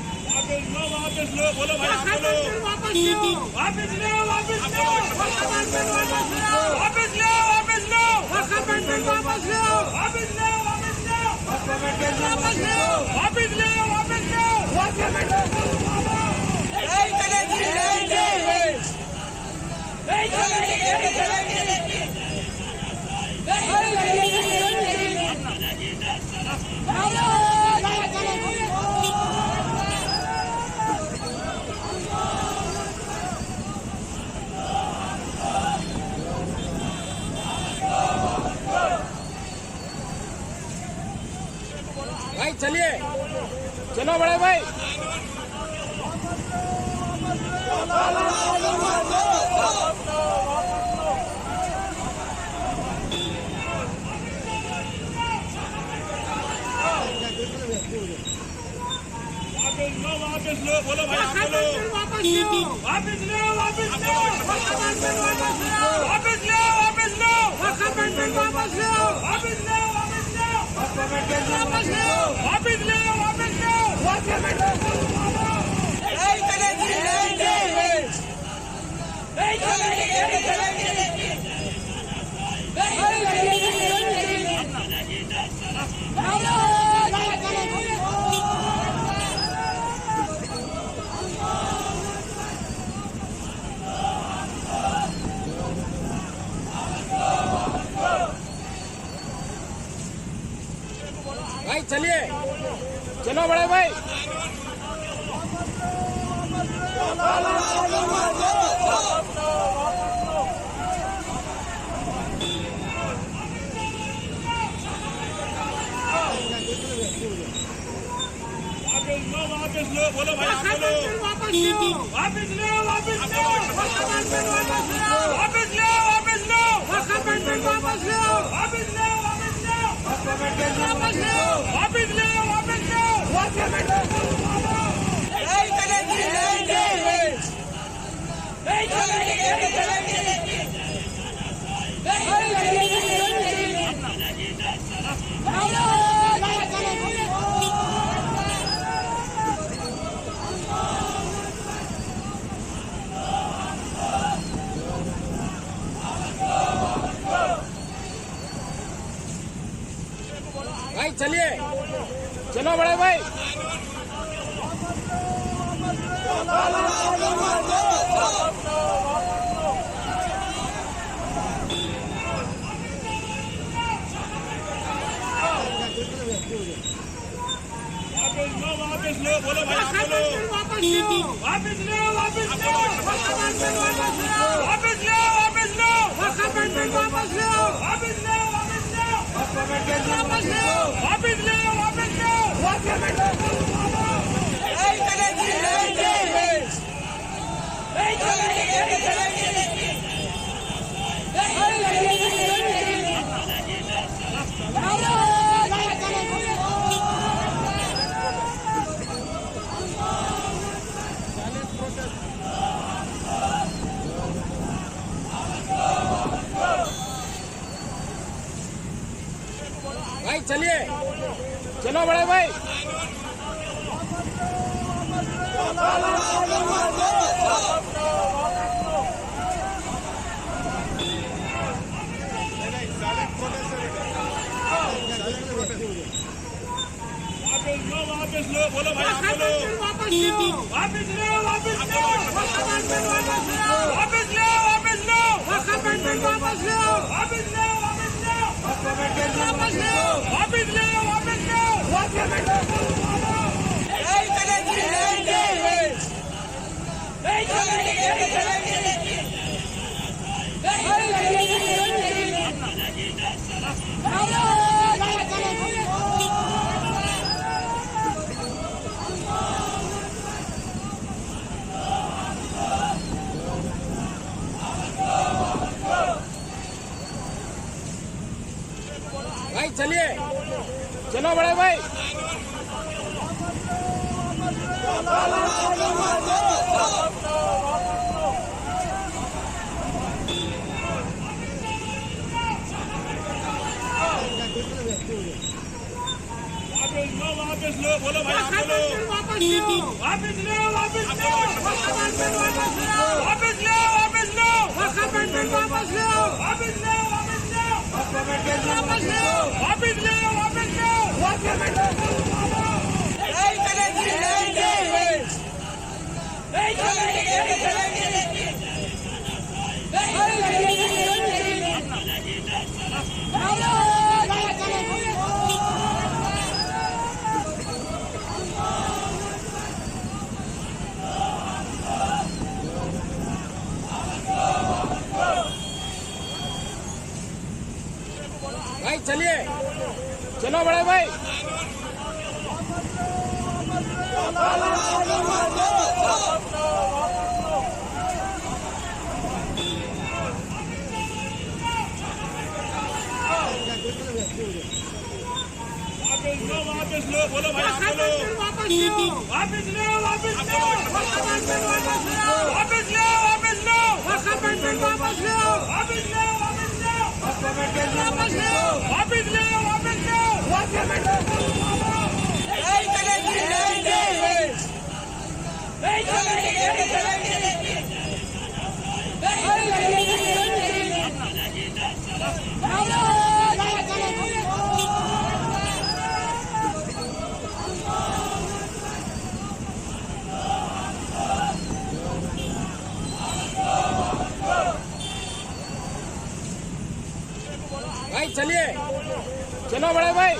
वापस लो बोलो भाई आप बोलो वापस लो वापस लो वापस लो वापस लो वापस लो वापस लो वापस लो वापस लो वापस लो वापस लो नहीं चलेगी नहीं चलेगी नहीं चलेगी भाई चलिए, चलो बड़े भाई। वापस लो बोलो भाई आप बोलो वापस लो वापस लो वापस लो वापस लो वापस लो वापस लो वापस लो वापस लो वापस लो वापस लो भाई चलिए, चलो बड़े भाई। वापस लो बोलो भाई आप बोलो वापस लो वापस लो वापस लो वापस लो वापस लो वापस लो वापस लो वापस लो वापस लो भाई चलिए, चलो बड़े भाई। वापस लो बोलो भाई आप बोलो वापस लो वापस लो वापस लो वापस लो वापस लो वापस लो वापस लो वापस लो वापस लो भाई चलिए, चलो बड़े भाई। वापस लो बोलो भाई आप बोलो वापस लो वापस लो वापस लो वापस लो वापस लो वापस लो वापस लो वापस लो वापस लो भाई चलिए, चलो बड़े भाई। वापस लो बोलो भाई आप बोलो वापस लो वापस लो वापस लो वापस लो वापस लो वापस लो वापस लो वापस लो वापस लो भाई चलिए, चलो बड़े भाई। वापस लो बोलो भाई आप बोलो वापस लो वापस लो वापस लो वापस लो वापस लो वापस लो वापस लो वापस लो वापस लो वापस लो वापस लो भाई चलिए, चलो बड़े भाई।